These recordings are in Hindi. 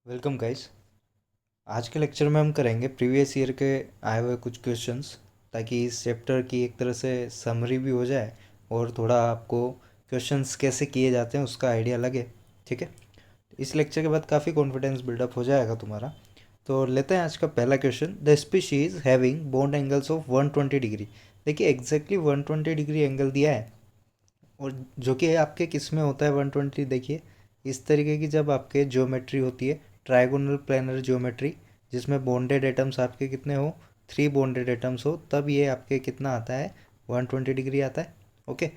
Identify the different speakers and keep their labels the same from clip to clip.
Speaker 1: Welcome guys. आज के लेक्चर में हम करेंगे प्रीवियस ईयर के आए हुए कुछ क्वेश्चंस, ताकि इस चैप्टर की एक तरह से समरी भी हो जाए और थोड़ा आपको क्वेश्चंस कैसे किए जाते हैं उसका आइडिया लगे। ठीक है, इस लेक्चर के बाद काफ़ी कॉन्फिडेंस बिल्डअप हो जाएगा तुम्हारा। तो लेते हैं आज का पहला question. The species having bond angles of 120 degree. देखिए एग्जैक्टली 120 डिग्री एंगल दिया है, और जो कि आपके किस में होता है 120। देखिए इस तरीके की जब आपके ज्योमेट्री होती है, ट्राइगोनल प्लेनर ज्योमेट्री, जिसमें बॉन्डेड एटम्स आपके कितने हो, 3 बॉन्डेड एटम्स हो, तब ये आपके कितना आता है, 120 डिग्री आता है। ओके,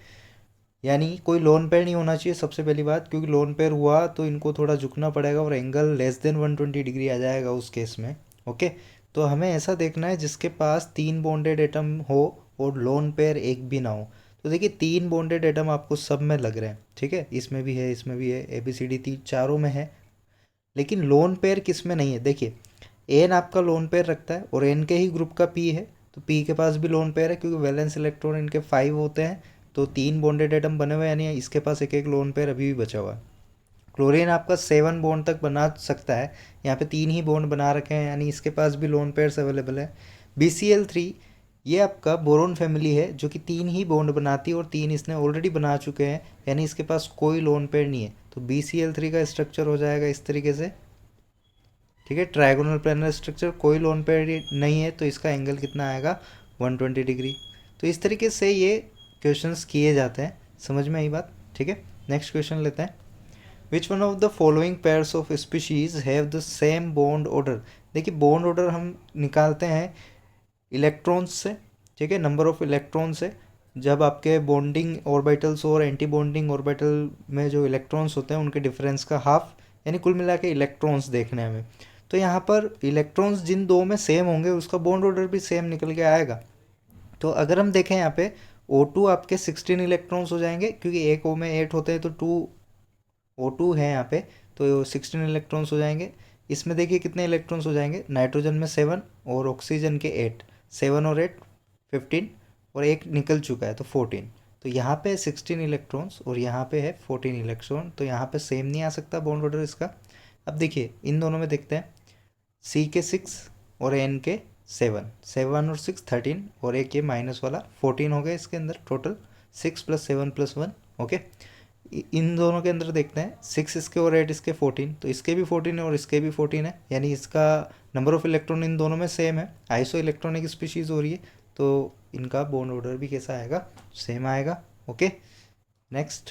Speaker 1: यानी कोई लोन पेयर नहीं होना चाहिए सबसे पहली बात, क्योंकि लोन पेयर हुआ तो इनको थोड़ा झुकना पड़ेगा और एंगल लेस देन 120 डिग्री आ जाएगा उस केस में। ओके, तो हमें ऐसा देखना है जिसके पास 3 बॉन्डेड एटम हो और लोन पेयर एक भी ना हो। तो देखिए 3 बॉन्डेड एटम आपको सब में लग रहे हैं, ठीक है, इसमें भी है, इसमें भी है, ए बी सी डी तीन चारों में है। लेकिन लोन पेयर किस में नहीं है, देखिए एन आपका लोन पेयर रखता है और एन के ही ग्रुप का पी है, तो पी के पास भी लोन पेयर है, क्योंकि वैलेंस इलेक्ट्रॉन इनके 5 होते हैं, तो 3 बॉन्डेड एटम बने हुए हैं, यानी इसके पास एक एक लोन पेयर अभी भी बचा हुआ है। क्लोरीन आपका 7 बॉन्ड तक बना सकता है, यहाँ पे 3 ही बॉन्ड बना रखे हैं, यानी इसके पास भी लोन पेयर्स अवेलेबल है। BCl3 ये आपका बोरोन फैमिली है, जो कि 3 ही बॉन्ड बनाती है और 3 इसने ऑलरेडी बना चुके हैं, यानी इसके पास कोई लोन पेयर नहीं है। तो BCl3 का स्ट्रक्चर हो जाएगा इस तरीके से। ठीक है, ट्रायगोनल प्लानर स्ट्रक्चर, कोई लोन पेयर नहीं है, तो इसका एंगल कितना आएगा, 120 डिग्री। तो इस तरीके से ये क्वेश्चंस किए जाते हैं, समझ में आई बात। ठीक है, नेक्स्ट क्वेश्चन लेते हैं। विच one of the following pairs of species have the same bond order. देखिए बॉन्ड ऑर्डर हम निकालते हैं इलेक्ट्रॉन्स से, ठीक है, नंबर ऑफ इलेक्ट्रॉन से। जब आपके बॉन्डिंग ऑर्बिटल्स और एंटी बॉन्डिंग ऑर्बिटल में जो इलेक्ट्रॉन्स होते हैं उनके डिफरेंस का हाफ, यानी कुल मिला के इलेक्ट्रॉन्स देखने हमें। तो यहाँ पर इलेक्ट्रॉन्स जिन दो में सेम होंगे उसका बॉन्ड ऑर्डर भी सेम निकल के आएगा। तो अगर हम देखें यहाँ पे O2 आपके 16 इलेक्ट्रॉन्स हो जाएंगे, क्योंकि एक O में 8 होते हैं, तो 2O2 है यहाँ पे, तो 16 इलेक्ट्रॉन्स हो जाएंगे। इसमें देखिए कितने इलेक्ट्रॉन्स हो जाएंगे, नाइट्रोजन में 7 और ऑक्सीजन के 8, 7 और 8 15, और एक निकल चुका है तो 14। तो यहाँ पे 16 इलेक्ट्रॉन्स और यहाँ पे है 14 इलेक्ट्रॉन, तो यहाँ पे सेम नहीं आ सकता बॉन्ड ऑर्डर इसका। अब देखिए इन दोनों में देखते हैं, सी के 6 और एन के 7, 7 और 6 13, और एक ये माइनस वाला 14 हो गए इसके अंदर टोटल, 6 + 7 + 1। ओके, इन दोनों के अंदर देखते हैं, 6 इसके और 8 इसके 14, तो इसके भी 14 है और इसके भी 14 है, यानी इसका नंबर ऑफ इलेक्ट्रॉन इन दोनों में सेम है, आइसो इलेक्ट्रॉनिक स्पीशीज़ हो रही है, तो इनका बॉन्ड ऑर्डर भी कैसा आएगा, सेम आएगा। Okay, next,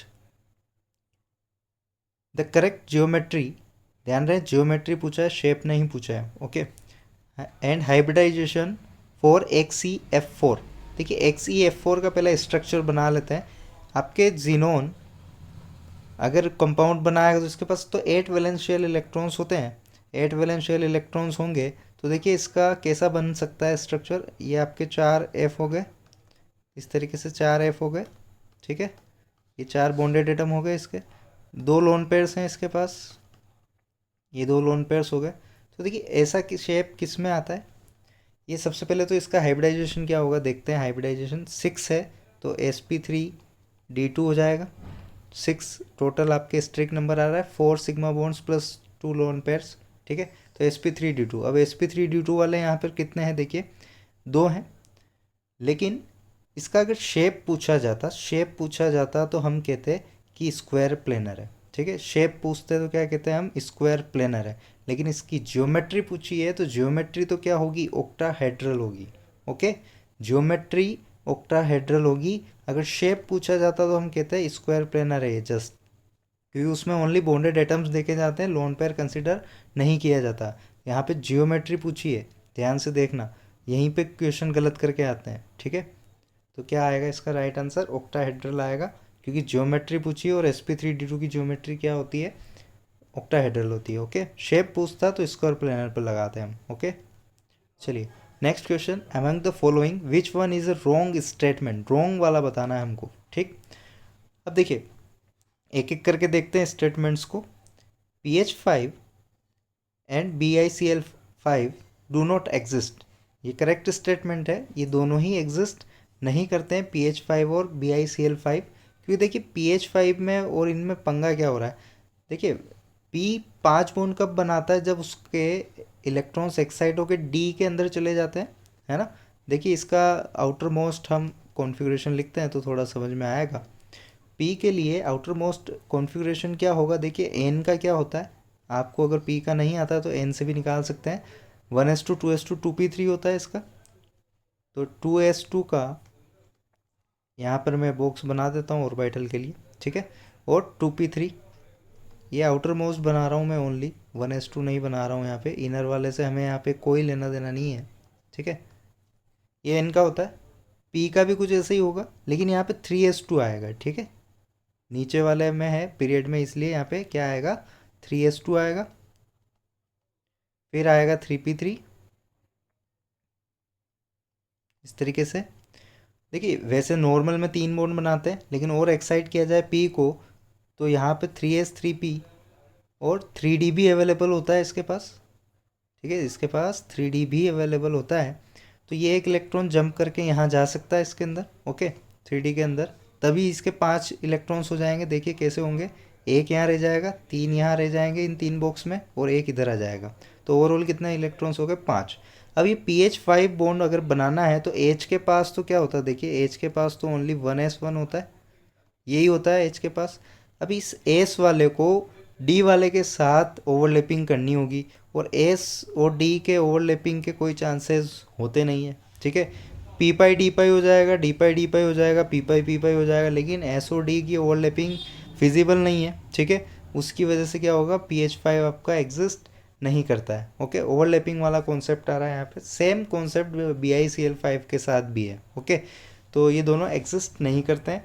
Speaker 1: the correct geometry, ध्यान रहे जियोमेट्री पूछा है, शेप नहीं पूछा है। Okay, and hybridization for XeF4। देखिए XeF4 का पहले स्ट्रक्चर बना लेते हैं। आपके जीनोन अगर कंपाउंड बनाएगा तो इसके पास तो 8 वैलेंशियल इलेक्ट्रॉन्स होते हैं, 8 वैलेंशियल इलेक्ट्रॉन्स होंगे, तो देखिए इसका कैसा बन सकता है स्ट्रक्चर, ये आपके 4F हो गए, इस तरीके से 4F हो गए। ठीक है, ये 4 बॉन्डेड एटम हो गए, इसके 2 लोन पेयर्स हैं इसके पास, ये 2 लोन पेयर्स हो गए। तो देखिए ऐसा कि शेप किस में आता है, ये सबसे पहले तो इसका हाइब्रिडाइजेशन क्या होगा देखते हैं। हाइब्रिडाइजेशन 6 है तो sp3d2 हो जाएगा। 6 टोटल आपके स्ट्रिक नंबर आ रहा है, 4 sigma bonds plus 2 lone pairs. ठीक है, तो sp3d2, अब sp3d2 वाले यहाँ पर कितने हैं, देखिए 2 हैं। लेकिन इसका अगर शेप पूछा जाता तो हम कहते कि स्क्वायर प्लेनर है। ठीक है, शेप पूछते तो क्या कहते हैं हम, स्क्वायर प्लेनर है। लेकिन इसकी ज्योमेट्री पूछी है तो ज्योमेट्री तो क्या होगी, ऑक्टाहेड्रल होगी। ओके, ज्योमेट्री ऑक्टाहेड्रल होगी। अगर शेप पूछा जाता तो हम कहते हैं स्क्वायर प्लेनर है ये, जस्ट क्योंकि उसमें ओनली बॉन्डेड एटम्स देखे जाते हैं, लोन पेयर कंसिडर नहीं किया जाता। यहाँ पे जियोमेट्री पूछी है, ध्यान से देखना, यहीं पे क्वेश्चन गलत करके आते हैं। ठीक है, तो क्या आएगा इसका राइट आंसर, ऑक्टाहेड्रल आएगा, क्योंकि ज्योमेट्री पूछी है और sp3d2 की ज्योमेट्री क्या होती है, ऑक्टाहेड्रल होती है। ओके, शेप पूछता तो स्क्वायर प्लेनर पर लगाते हैं हम। ओके, चलिए next question, among the following which one is a wrong statement, wrong वाला बताना है हमको। ठीक, अब देखिए एक एक करके देखते हैं स्टेटमेंट्स को। PH5 and BiCl5 do not exist, ये करेक्ट स्टेटमेंट है, ये दोनों ही एग्जिस्ट नहीं करते हैं, PH5 और BiCl5, क्योंकि देखिए PH5 में और इनमें पंगा क्या हो रहा है, देखिए पी 5 बॉन्ड कब बनाता है, जब उसके इलेक्ट्रॉन्स एक्साइट होकर डी के अंदर चले जाते हैं, है ना। देखिए इसका आउटर मोस्ट हम कॉन्फ़िगरेशन लिखते हैं तो थोड़ा समझ में आएगा। पी के लिए आउटर मोस्ट कॉन्फ़िगरेशन क्या होगा, देखिए एन का क्या होता है, आपको अगर पी का नहीं आता तो एन से भी निकाल सकते हैं। 1s2 2s2 2p3 होता है इसका। तो 2s2 का यहाँ पर मैं बॉक्स बना देता हूँ ऑर्बिटल के लिए, ठीक है। और 2p3, ये आउटर मोस्ट बना रहा हूँ मैं ओनली, 1s2 नहीं बना रहा हूँ यहाँ पे, इनर वाले से हमें यहाँ पे कोई लेना देना नहीं है, ठीक है। ये इनका होता है। पी का भी कुछ ऐसे ही होगा, लेकिन यहाँ पे 3s2 आएगा, ठीक है। नीचे वाले में है पीरियड में, इसलिए यहाँ पे क्या आएगा, 3s2 आएगा। फिर आएगा 3p3, इस तरीके से। देखिए वैसे नॉर्मल में 3 बॉन्ड बनाते हैं, लेकिन और एक्साइट किया जाए पी को तो यहाँ पे 3s3p, और 3d भी अवेलेबल होता है इसके पास, ठीक है। इसके पास 3d भी अवेलेबल होता है, तो ये एक इलेक्ट्रॉन जंप करके यहाँ जा सकता है इसके अंदर, ओके, 3d के अंदर। तभी इसके 5 इलेक्ट्रॉन्स हो जाएंगे, देखिए कैसे होंगे, एक यहाँ रह जाएगा, 3 यहाँ रह जाएंगे इन 3 बॉक्स में, और एक इधर आ जाएगा। तो ओवरऑल कितने इलेक्ट्रॉन्स हो गए, 5। अब ये pH5 बॉन्ड अगर बनाना है तो H के पास तो क्या होता है, देखिए H के पास तो ओनली 1s1 होता है, यही होता है एच के पास। अब इस एस वाले को डी वाले के साथ ओवरलैपिंग करनी होगी, और एस और डी के ओवरलैपिंग के कोई चांसेस होते नहीं है, ठीक है। पी पाई डी पाई हो जाएगा, डी पाई डी पाई हो जाएगा, पी पाई हो जाएगा, लेकिन एस और डी की ओवरलैपिंग फिजिबल नहीं है, ठीक है। उसकी वजह से क्या होगा, pH5 आपका एग्जिस्ट नहीं करता है, ओके। ओवरलैपिंग वाला कॉन्सेप्ट आ रहा है यहाँ पे, सेम कॉन्सेप्ट BiCl5 के साथ भी है, ओके। तो ये दोनों एग्जिस्ट नहीं करते हैं।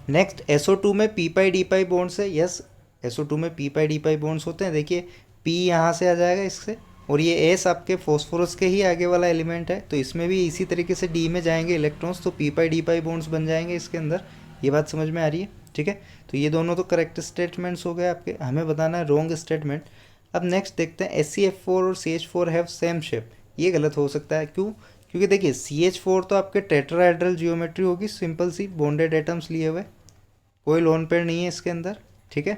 Speaker 1: नेक्स्ट SO2 में पी पाई डी पाई बॉन्ड्स है, यस, SO2 में पी पाई डी पाई बॉन्ड्स होते हैं। देखिए पी यहाँ से आ जाएगा इससे, और ये एस आपके फॉस्फोरस के ही आगे वाला एलिमेंट है, तो इसमें भी इसी तरीके से डी में जाएंगे इलेक्ट्रॉन्स, तो पी पाई डी पाई बॉन्ड्स बन जाएंगे इसके अंदर। ये बात समझ में आ रही है, ठीक है। तो ये दोनों तो करेक्ट स्टेटमेंट्स हो गए आपके, हमें बताना है रॉन्ग स्टेटमेंट। अब नेक्स्ट देखते हैं, SCF4 और CH4 हैव सेम शेप, ये गलत हो सकता है, क्यों, क्योंकि देखिए CH4 तो आपके टेट्राहेड्रल जियोमेट्री होगी, सिंपल सी बॉन्डेड एटम्स लिए हुए, कोई लोन पेयर नहीं है इसके अंदर, ठीक है,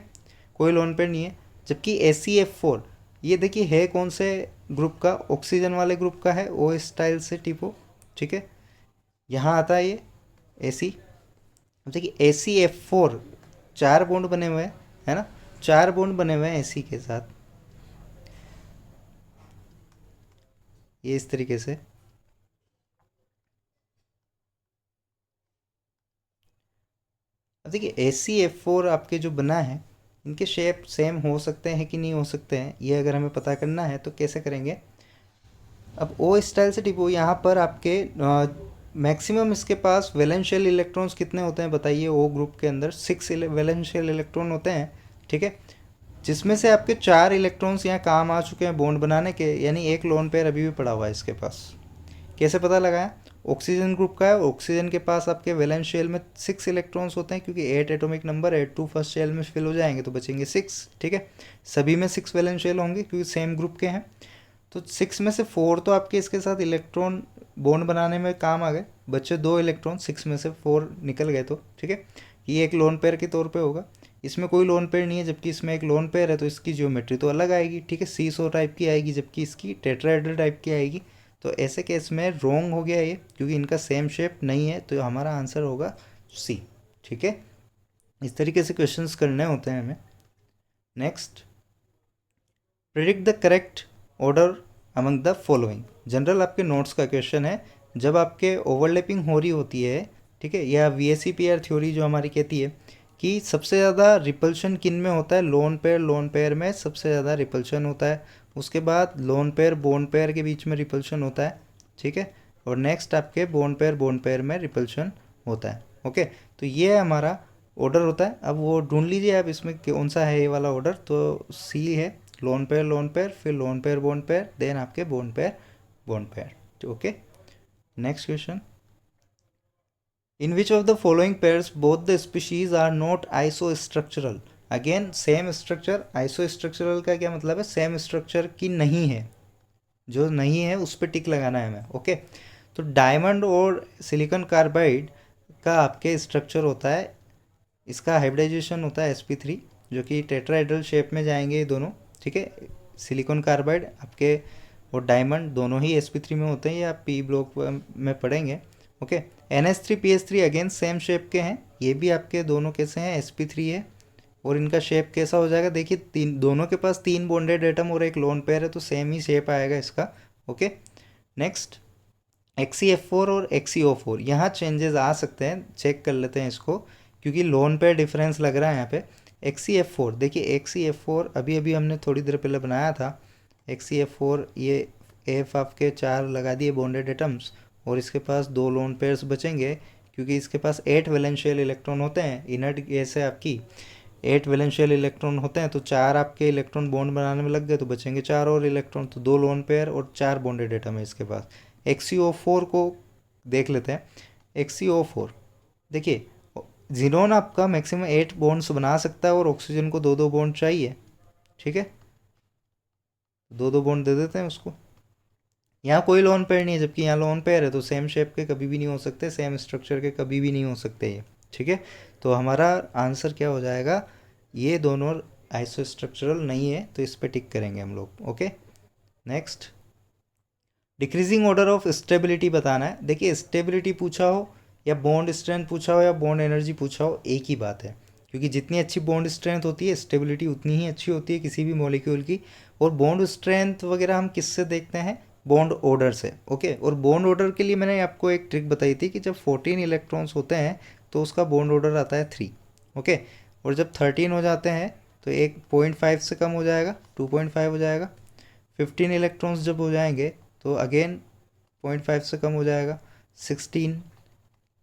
Speaker 1: कोई लोन पेयर नहीं है। जबकि SCF4, ये देखिए है कौन से ग्रुप का, ऑक्सीजन वाले ग्रुप का है, ओ स्टाइल से टिपो, ठीक है। यहाँ आता है ये AC। अब देखिए SCF4 4 बॉन्ड बने हुए हैं, है ना, 4 बॉन्ड बने हुए हैं AC के साथ, ये इस तरीके से। अब देखिए SCF4 आपके जो बना है, इनके शेप सेम हो सकते हैं कि नहीं हो सकते हैं, ये अगर हमें पता करना है तो कैसे करेंगे। अब ओ स्टाइल से टिपो, यहाँ पर आपके मैक्सिमम इसके पास वैलेंशियल इलेक्ट्रॉन्स कितने होते हैं बताइए, ओ ग्रुप के अंदर 6 वैलेंशियल इलेक्ट्रॉन होते हैं, ठीक है। जिसमें से आपके 4 इलेक्ट्रॉन्स यहाँ काम आ चुके हैं बॉन्ड बनाने के, यानी एक लोन पेयर अभी भी पड़ा हुआ है इसके पास। कैसे पता लगाया, ऑक्सीजन ग्रुप का है, ऑक्सीजन के पास आपके वैलेंस शेल में 6 इलेक्ट्रॉन्स होते हैं, क्योंकि 8 एटॉमिक नंबर है, 2 फर्स्ट शेल में फिल हो जाएंगे तो बचेंगे 6, ठीक है। सभी में 6 वैलेंस शेल होंगे क्योंकि सेम ग्रुप के हैं, तो 6 में से 4 तो आपके इसके साथ इलेक्ट्रॉन बॉन्ड बनाने में काम आ गए, बच्चे 2 इलेक्ट्रॉन, 6 में से 4 निकल गए, तो ठीक है, ये एक लोन पेयर के तौर पे होगा। इसमें कोई लोन पेयर नहीं है, जबकि इसमें एक लोन पेयर है, तो इसकी ज्योमेट्री तो अलग आएगी, ठीक है, सीसो टाइप की आएगी, जबकि इसकी टेट्राहेड्रल टाइप की आएगी। तो ऐसे केस में रॉन्ग हो गया ये, क्योंकि इनका सेम शेप नहीं है, तो हमारा आंसर होगा सी, ठीक है। इस तरीके से क्वेश्चंस करने होते हैं हमें। Next, predict the correct order among the following, general आपके नोट्स का क्वेश्चन है। जब आपके ओवरलैपिंग हो रही होती है, ठीक है, या VSEPR थ्योरी जो हमारी कहती है कि सबसे ज़्यादा रिपल्शन किन में होता है, लोन पेयर में सबसे ज़्यादा रिपल्शन होता है, उसके बाद लोन पेयर बोन पेयर के बीच में रिपल्शन होता है, ठीक है, और नेक्स्ट आपके बोन पेयर में रिपल्शन होता है, ओके। तो ये हमारा ऑर्डर होता है। अब वो ढूंढ लीजिए आप इसमें कौन सा है ये वाला ऑर्डर, तो सी है, लोन पेयर, फिर lone pair bond pair, then आपके bond pair, okay. Next question, in which of the following pairs both the species are not isostructural, again same structure, isostructural का क्या मतलब है, सेम स्ट्रक्चर की नहीं है, जो नहीं है उस पर टिक लगाना है हमें, ओके। तो डायमंड और सिलिकॉन कार्बाइड का आपके स्ट्रक्चर होता है, इसका हाइब्रिडाइजेशन होता है sp3, जो कि टेट्राहेड्रल शेप में जाएंगे ये दोनों, ठीक है। सिलिकॉन कार्बाइड आपके और डायमंड दोनों ही sp3 में होते हैं, ये आप पी ब्लॉक में पढ़ेंगे, okay. NH3 PH3 again same shape के हैं, ये भी आपके दोनों कैसे हैं, sp3 है। और इनका शेप कैसा हो जाएगा, देखिए तीन, दोनों के पास 3 बॉन्डेड एटम और एक लोन पेयर है, तो सेम ही शेप आएगा इसका, ओके। नेक्स्ट XeF4 और XeO4, यहाँ चेंजेस आ सकते हैं, चेक कर लेते हैं इसको, क्योंकि लोन पेयर डिफरेंस लग रहा है यहाँ पे। XeF4 देखिए, XeF4 अभी अभी हमने थोड़ी देर पहले बनाया था। XeF4 ये F आपके 4 लगा दिए बॉन्डेड एटम्स, और इसके पास 2 लोन पेयर्स बचेंगे, क्योंकि इसके पास 8 वैलेंशियल इलेक्ट्रॉन होते हैं, इनर्ट गैस है आपकी, 8 वैलेंशियल इलेक्ट्रॉन होते हैं, तो 4 आपके इलेक्ट्रॉन बॉन्ड बनाने में लग गए, तो बचेंगे 4 और इलेक्ट्रॉन, तो 2 लोन पेयर और 4 बॉन्डेड एटम है इसके पास। XeO4 को देख लेते हैं। XeO4 देखिए, जीनोन आपका मैक्सिमम 8 बॉन्ड्स बना सकता है, और ऑक्सीजन को 2-2 बॉन्ड चाहिए, ठीक है, 2-2 बॉन्ड दे देते हैं उसको। यहाँ कोई लोन पेयर नहीं है, जबकि यहाँ लोन पेयर है, तो सेम शेप के कभी भी नहीं हो सकते, सेम स्ट्रक्चर के कभी भी नहीं हो सकते ये, ठीक है। तो हमारा आंसर क्या हो जाएगा, ये दोनों आइसो स्ट्रक्चरल नहीं है, तो इस पर टिक करेंगे हम लोग, okay. Next, decreasing order of stability बताना है। देखिए, स्टेबिलिटी पूछा हो या बॉन्ड स्ट्रेंथ पूछा हो या बॉन्ड एनर्जी पूछा हो, एक ही बात है, क्योंकि जितनी अच्छी बॉन्ड स्ट्रेंथ होती है, स्टेबिलिटी उतनी ही अच्छी होती है किसी भी मॉलिक्यूल की। और बॉन्ड स्ट्रेंथ वगैरह हम किससे देखते हैं, बॉन्ड ऑर्डर से, ओके। और बॉन्ड ऑर्डर के लिए मैंने आपको एक ट्रिक बताई थी कि जब 14 इलेक्ट्रॉन्स होते हैं तो उसका बॉन्ड ऑर्डर आता है 3, ओके। और जब 13 हो जाते हैं तो एक 0.5 से कम हो जाएगा, 2.5 हो जाएगा। 15 इलेक्ट्रॉन्स जब हो जाएंगे तो अगेन 0.5 से कम हो जाएगा। 16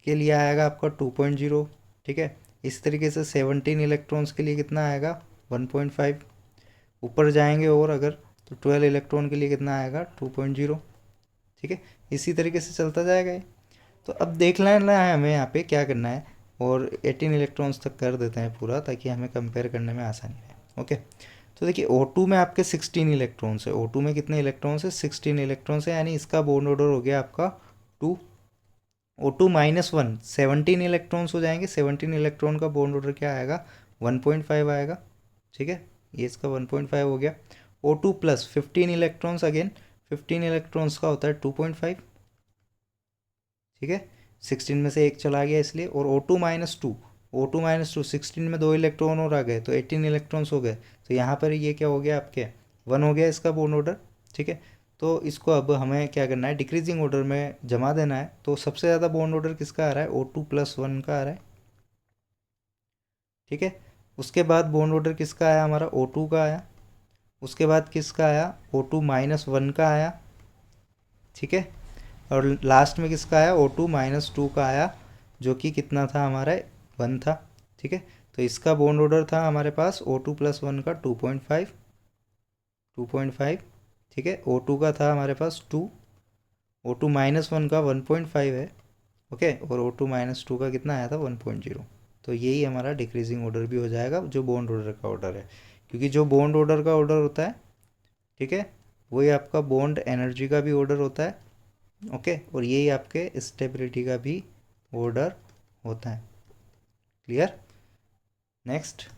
Speaker 1: के लिए आएगा आपका 2.0, ठीक है। इस तरीके से 17 इलेक्ट्रॉन्स के लिए कितना आएगा, 1.5। ऊपर जाएंगे और अगर, तो 12 इलेक्ट्रॉन के लिए कितना आएगा, 2.0, ठीक है। इसी तरीके से चलता जाएगा ये। तो अब देख लेना है हमें यहाँ पे क्या करना है, और 18 इलेक्ट्रॉन्स तक कर देते हैं पूरा, ताकि हमें कंपेयर करने में आसानी रहे, ओके। तो देखिए, O2 में आपके 16 इलेक्ट्रॉन्स है, O2 में कितने इलेक्ट्रॉन्स है, 16 इलेक्ट्रॉन्स है, यानी इसका बॉन्ड ऑर्डर हो गया आपका 2। O2-1 17 इलेक्ट्रॉन्स हो जाएंगे, 17 इलेक्ट्रॉन का बॉन्ड ऑर्डर क्या आएगा, 1.5 आएगा, ठीक है। ये इसका 1.5 हो गया। O2+ 15 इलेक्ट्रॉन्स, अगेन 15 इलेक्ट्रॉन्स का होता है 2.5, ठीक है। 16 में से एक चला गया इसलिए। और O2-2 16 में 2 इलेक्ट्रॉन और आ गए, तो 18 इलेक्ट्रॉन्स हो गए। तो यहाँ पर ये क्या हो गया आपके, 1 हो गया इसका बॉन्ड ऑर्डर, ठीक है। तो इसको अब हमें क्या करना है, डिक्रीजिंग ऑर्डर में जमा देना है। तो सबसे ज़्यादा बॉन्ड ऑर्डर किसका आ रहा है, O2+1 का आ रहा है, ठीक है। उसके बाद बॉन्ड ऑर्डर किसका आया, हमारा O2 का आया। उसके बाद किसका आया, O2-1 का आया, ठीक है। और लास्ट में किसका आया, O2-2 का आया, जो कि कितना था हमारा, 1 था, ठीक है। तो इसका बॉन्ड ऑर्डर था हमारे पास O2+1 का 2.5, ठीक है। O2 का था हमारे पास 2, O2-1 का 1.5 है, ओके। और O2-2 का कितना आया था, 1.0। तो यही हमारा डिक्रीजिंग ऑर्डर भी हो जाएगा, जो बॉन्ड ऑर्डर का ऑर्डर है, क्योंकि जो बॉन्ड ऑर्डर का ऑर्डर होता है, ठीक है, वही आपका बॉन्ड एनर्जी का भी ऑर्डर होता है, ओके। और यही आपके स्टेबिलिटी का भी ऑर्डर होता है, clear. Next,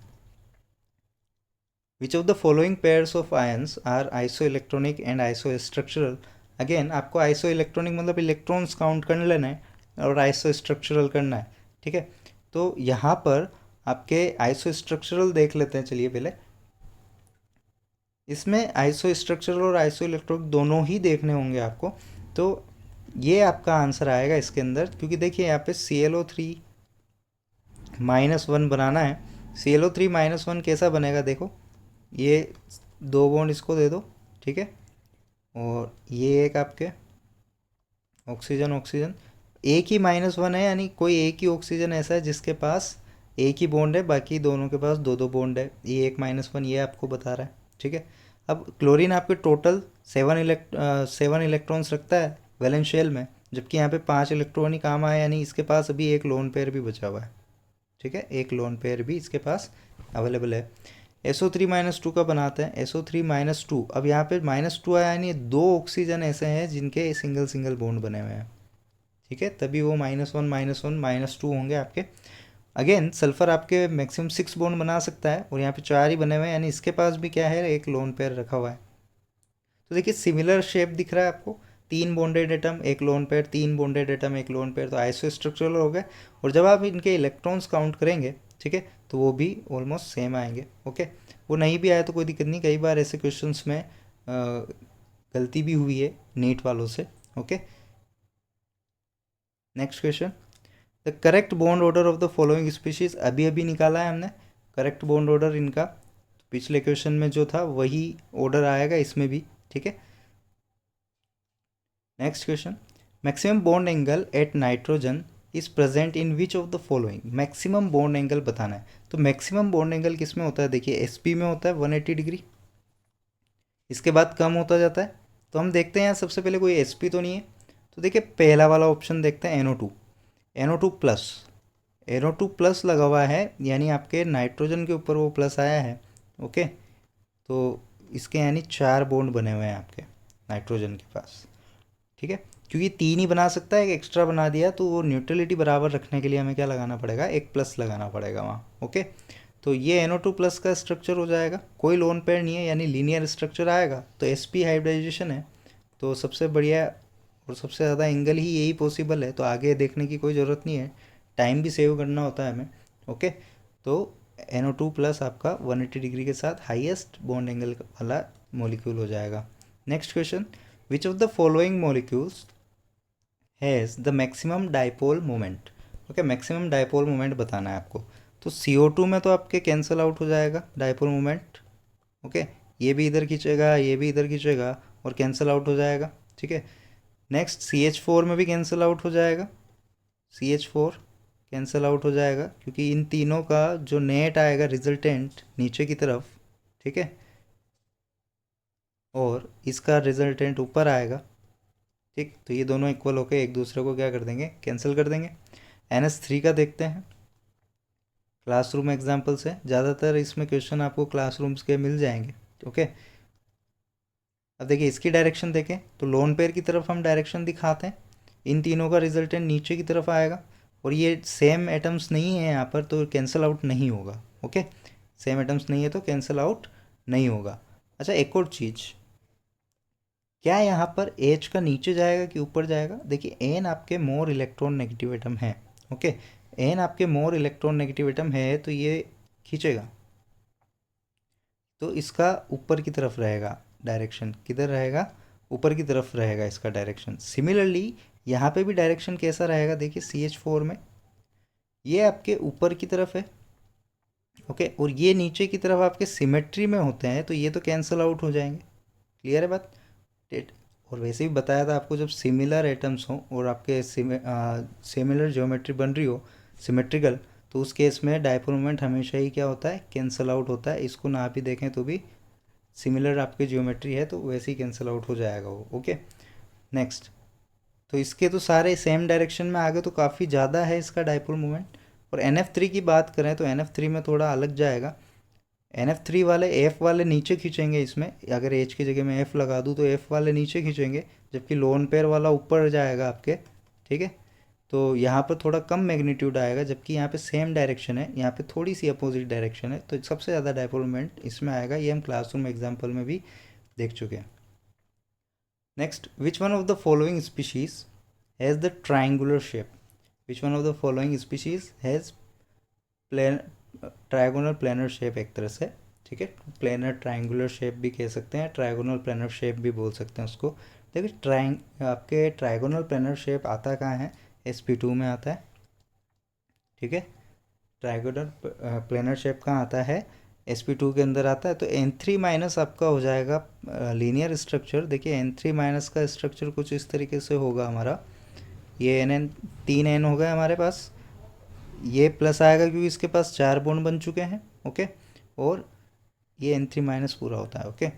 Speaker 1: which of the following pairs of ions are isoelectronic and isostructural. Again आपको आइसो इलेक्ट्रॉनिक मतलब इलेक्ट्रॉन्स काउंट कर लेना है, और आइसो स्ट्रक्चरल करना है, ठीक है। तो यहाँ पर आपके आइसो स्ट्रक्चरल देख लेते हैं, चलिए पहले। इसमें आइसो स्ट्रक्चरल और आइसो इलेक्ट्रॉनिक दोनों ही देखने होंगे आपको। तो ये आपका आंसर आएगा इसके अंदर, क्योंकि देखिए यहाँ पे ClO3-1 बनाना है। ClO3-1 कैसा बनेगा, देखो, ये 2 बॉन्ड इसको दे दो, ठीक है। और ये एक आपके ऑक्सीजन ऑक्सीजन, एक ही -1 है, यानी कोई एक ही ऑक्सीजन ऐसा है जिसके पास एक ही बॉन्ड है, बाकी दोनों के पास 2-2 बॉन्ड है। ये एक -1 ये आपको बता रहा है, ठीक है। अब क्लोरीन आपके टोटल 7 इलेक्ट्रॉन्स रखता है वैलेंशियल में, जबकि यहाँ पे 5 इलेक्ट्रॉन ही काम आया, यानी इसके पास अभी एक लोन पेयर भी बचा हुआ है, ठीक है। एक लोन पेयर भी इसके पास अवेलेबल है। SO3-2 का बनाते हैं, SO3-2। अब यहाँ पे -2 आया, यानी 2 ऑक्सीजन ऐसे हैं जिनके सिंगल सिंगल बॉन्ड बने हुए हैं, ठीक है, तभी वो -1 -1 -2 होंगे आपके। अगेन सल्फर आपके मैक्सिमम 6 बॉन्ड बना सकता है और यहाँ पे 4 ही बने हुए हैं, यानी इसके पास भी क्या है, एक लोन पेयर रखा हुआ है। तो देखिए सिमिलर शेप दिख रहा है आपको, 3 बॉन्डेड एटम एक लोन पेयर, 3 बॉन्डेड एटम एक लोन पेयर, तो आइसो स्ट्रक्चरल हो गए। और जब आप इनके इलेक्ट्रॉन्स काउंट करेंगे, ठीक है, तो वो भी ऑलमोस्ट सेम आएंगे। ओके, वो नहीं भी आए तो कोई दिक्कत नहीं, कई बार ऐसे क्वेश्चंस में गलती भी हुई है नीट वालों से। Okay, next question, the correct bond order of the following species, अभी अभी निकाला है हमने करेक्ट बॉन्ड ऑर्डर इनका, पिछले क्वेश्चन में जो था वही ऑर्डर आएगा इसमें भी, ठीक है। Next question, maximum bond angle at nitrogen is present in which of the following, maximum bond angle बताना है। तो मैक्सिमम बॉन्ड एंगल किस में होता है, देखिए एसपी में होता है 180 डिग्री, इसके बाद कम होता जाता है। तो हम देखते हैं यहाँ सबसे पहले कोई एसपी तो नहीं है, तो देखिए पहला वाला ऑप्शन देखते हैं, NO2, NO2 plus, NO2 plus लगा हुआ है, यानी आपके नाइट्रोजन के ऊपर वो प्लस आया है। ओके, तो इसके यानी 4 बॉन्ड बने हुए हैं आपके नाइट्रोजन के पास, ठीक है। क्योंकि 3 ही बना सकता है, एक एक्स्ट्रा बना दिया, तो वो न्यूट्रलिटी बराबर रखने के लिए हमें क्या लगाना पड़ेगा, एक प्लस लगाना पड़ेगा वहाँ। ओके, तो ये NO2 प्लस का स्ट्रक्चर हो जाएगा, कोई लोन पेयर नहीं है, यानी लीनियर स्ट्रक्चर आएगा। तो sp हाइब्रिडाइजेशन है, तो सबसे बढ़िया और सबसे ज़्यादा एंगल ही यही पॉसिबल है, तो आगे देखने की कोई ज़रूरत नहीं है, टाइम भी सेव करना होता है हमें। ओके, तो NO2 प्लस आपका 180 डिग्री के साथ हाईएस्ट बॉन्ड एंगल वाला मॉलिक्यूल हो जाएगा। Next question, which of the following molecules has the maximum dipole moment. Okay, maximum dipole moment बताना है आपको। तो CO2 में तो आपके कैंसिल आउट हो जाएगा डाइपोल मोमेंट। ओके, ये भी इधर खींचेगा, ये भी इधर खींचेगा और कैंसिल आउट हो जाएगा, ठीक है। नेक्स्ट CH4 में भी कैंसिल आउट हो जाएगा, CH4 कैंसिल आउट हो जाएगा, क्योंकि इन तीनों का जो नेट आएगा रिजल्टेंट नीचे की तरफ, ठीक है, और इसका रिजल्टेंट ऊपर आएगा, ठीक। तो ये दोनों इक्वल होकर एक दूसरे को क्या कर देंगे, कैंसिल कर देंगे। NH3 का देखते हैं क्लासरूम एग्जाम्पल से, ज़्यादातर इसमें क्वेश्चन आपको क्लासरूम्स के मिल जाएंगे। ओके, अब देखिए इसकी डायरेक्शन देखें, तो लोन पेयर की तरफ हम डायरेक्शन दिखाते हैं, इन तीनों का रिजल्टेंट नीचे की तरफ आएगा, और ये सेम एटम्स नहीं है यहाँ पर, तो कैंसिल आउट नहीं होगा। ओके, सेम एटम्स नहीं है तो कैंसिल आउट नहीं होगा। अच्छा, एक और चीज़, क्या यहाँ पर H का नीचे जाएगा कि ऊपर जाएगा, देखिए N आपके मोर इलेक्ट्रॉन नेगेटिव एटम है। ओके, N आपके मोर इलेक्ट्रॉन नेगेटिव एटम है, तो ये खींचेगा, तो इसका ऊपर की तरफ रहेगा डायरेक्शन, किधर रहेगा, ऊपर की तरफ रहेगा इसका डायरेक्शन। सिमिलरली यहाँ पे भी डायरेक्शन कैसा रहेगा, देखिए CH4 में ये आपके ऊपर की तरफ है, ओके, और ये नीचे की तरफ आपके सिमेट्री में होते हैं, तो ये तो कैंसिल आउट हो जाएंगे। क्लियर है बात। और वैसे भी बताया था आपको, जब सिमिलर एटम्स हों और आपके सिमिलर ज्योमेट्री बन रही हो, सिमेट्रिकल, तो उस केस में डायपोल मोमेंट हमेशा ही क्या होता है, कैंसिल आउट होता है। इसको ना भी देखें तो भी सिमिलर आपकी ज्योमेट्री है तो वैसे ही कैंसिल आउट हो जाएगा वो। ओके, नेक्स्ट, तो इसके तो सारे सेम डायरेक्शन में आ गए, तो काफ़ी ज़्यादा है इसका डायपोल मोमेंट। और NF3 की बात करें तो NF3 में थोड़ा अलग जाएगा, NF3 वाले F वाले नीचे खींचेंगे इसमें, अगर H की जगह में F लगा दूँ तो F वाले नीचे खींचेंगे, जबकि लोन पेयर वाला ऊपर जाएगा आपके, ठीक है। तो यहाँ पर थोड़ा कम मैग्नीट्यूड आएगा, जबकि यहाँ पे सेम डायरेक्शन है, यहाँ पे थोड़ी सी अपोजिट डायरेक्शन है, तो सबसे ज़्यादा डायपोल मोमेंट इसमें आएगा। ये हम क्लासरूम एग्जाम्पल में भी देख चुके हैं। Next, which one of the following species has the triangular shape, which one of the following species has plane trigonal planar shape एक तरह से, ठीक है, प्लेनर ट्रायंगुलर शेप भी कह सकते हैं, ट्रायगोनल प्लेनर शेप भी बोल सकते हैं उसको। देखिए आपके ट्रायगोनल प्लेनर शेप आता कहाँ है, sp2 में आता है, ठीक है। ट्रायगोनल प्लेनर शेप कहाँ आता है, sp2 के अंदर आता है। तो N3 माइनस आपका हो जाएगा लीनियर स्ट्रक्चर। देखिए N3 माइनस का स्ट्रक्चर कुछ इस तरीके से होगा हमारा, ये NN 3N हो गए हमारे पास, ये प्लस आएगा क्योंकि इसके पास 4 बॉन्ड बन चुके हैं। ओके, और ये N3 माइनस पूरा होता है। ओके,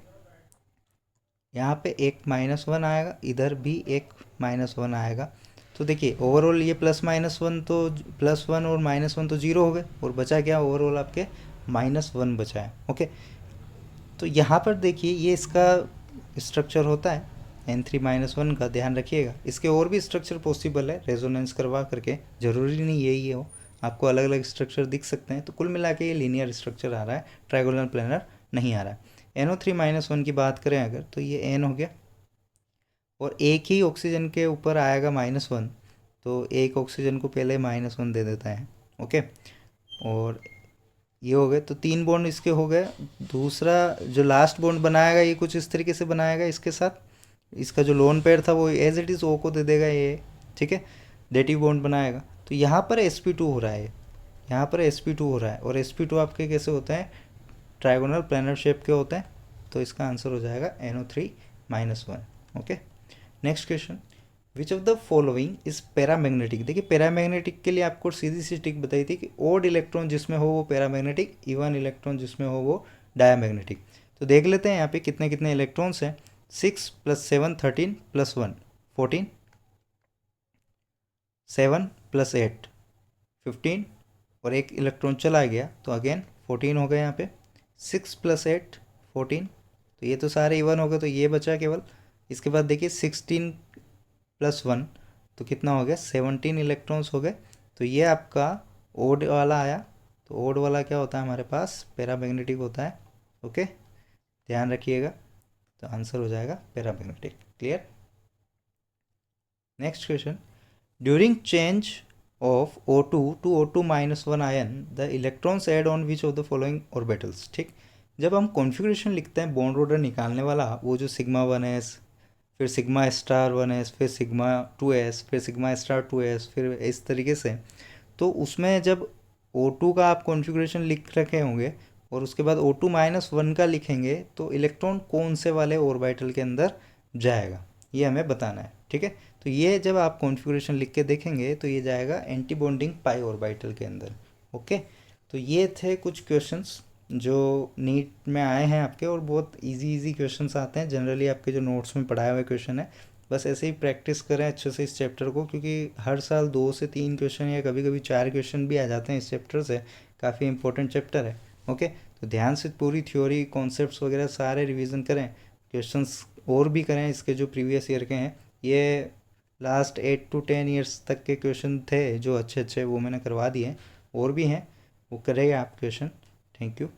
Speaker 1: यहाँ पे एक -1 आएगा, इधर भी एक -1 आएगा। तो देखिए ओवरऑल ये +-1 तो +1 और -1 तो 0 हो गए, और बचा क्या, ओवरऑल आपके -1 बचा है। ओके, तो यहाँ पर देखिए ये इसका स्ट्रक्चर होता है N3-1 का, ध्यान रखिएगा। इसके और भी स्ट्रक्चर पॉसिबल है रेजोनेंस करवा करके, ज़रूरी नहीं यही हो, आपको अलग अलग स्ट्रक्चर दिख सकते हैं, तो कुल मिला के ये लीनियर स्ट्रक्चर आ रहा है, ट्राइगोनल प्लेनर नहीं आ रहा है। NO3-1 की बात करें अगर, तो ये N हो गया और एक ही ऑक्सीजन के ऊपर आएगा -1, तो एक ऑक्सीजन को पहले -1 दे देता है। ओके, और ये हो गए, तो 3 बॉन्ड इसके हो गए। दूसरा जो लास्ट बॉन्ड बनाएगा ये कुछ इस तरीके से बनाएगा इसके साथ, इसका जो लोन पेयर था वो एज इट इज़ O को दे देगा ये, ठीक है, डेटिव बॉन्ड बनाएगा। तो यहाँ पर sp2 हो रहा है, यहाँ पर sp2 हो रहा है, और sp2 आपके कैसे होते हैं, ट्राइगोनल प्लेनर शेप के होते हैं, तो इसका आंसर हो जाएगा NO3-1। Okay, next question, which of the following is paramagnetic. देखिए पैरामैग्नेटिक के लिए आपको सीधी सी टिक बताई थी कि ओड इलेक्ट्रॉन जिसमें हो वो पैरामैग्नेटिक, इवन इलेक्ट्रॉन जिसमें हो वो डायमैग्नेटिक। तो देख लेते हैं यहाँ पे कितने कितने इलेक्ट्रॉन्स हैं। 6 + 7 13 + 1 14, 7 + 8 15, और एक इलेक्ट्रॉन चला गया तो अगेन 14 हो गए यहाँ पे। 6 + 8 14, तो ये तो सारे इवन हो गए, तो ये बचा केवल। इसके बाद देखिए 16 + 1, तो कितना हो गया, 17 इलेक्ट्रॉन्स हो गए। तो ये आपका ओड वाला आया। तो ओड वाला क्या होता है हमारे पास, पैरामैग्नेटिक होता है। ओके, ध्यान रखिएगा, तो आंसर हो जाएगा paramagnetic. Clear. Next question, during change of O2 to O2-1 ion the electrons add on which of the following orbitals. ठीक, जब हम कॉन्फ़िगरेशन लिखते हैं बॉन्ड ऑर्डर निकालने वाला, वो जो σ1s, फिर σ*1s, फिर σ2s, फिर σ*2s, फिर इस तरीके से, तो उसमें जब O2 का आप कॉन्फ़िगरेशन लिख रखे होंगे और उसके बाद O2-1 का लिखेंगे, तो इलेक्ट्रॉन कौन से वाले ऑर्बिटल के अंदर जाएगा ये हमें बताना है। ठीक है, तो ये जब आप कॉन्फ़िगरेशन लिख के देखेंगे तो ये जाएगा एंटी बॉन्डिंग पाई ऑर्बिटल के अंदर। ओके, तो ये थे कुछ क्वेश्चंस जो नीट में आए हैं आपके, और बहुत इजी क्वेश्चंस आते हैं जनरली आपके जो नोट्स में पढ़ाए हुए क्वेश्चन है। बस ऐसे ही प्रैक्टिस करें अच्छे से इस चैप्टर को, क्योंकि हर साल 2 से 3 क्वेश्चन या कभी कभी 4 क्वेश्चन भी आ जाते हैं इस चैप्टर से। काफ़ी इंपॉर्टेंट चैप्टर है। ओके, तो ध्यान से पूरी थ्योरी कॉन्सेप्ट्स वगैरह सारे रिवीजन करें, क्वेश्चंस और भी करें इसके जो प्रीवियस ईयर के हैं। ये लास्ट 8 to 10 ईयर्स तक के क्वेश्चन थे जो अच्छे अच्छे, वो मैंने करवा दिए हैं, और भी हैं, वो करेंगे आप क्वेश्चन। Thank you.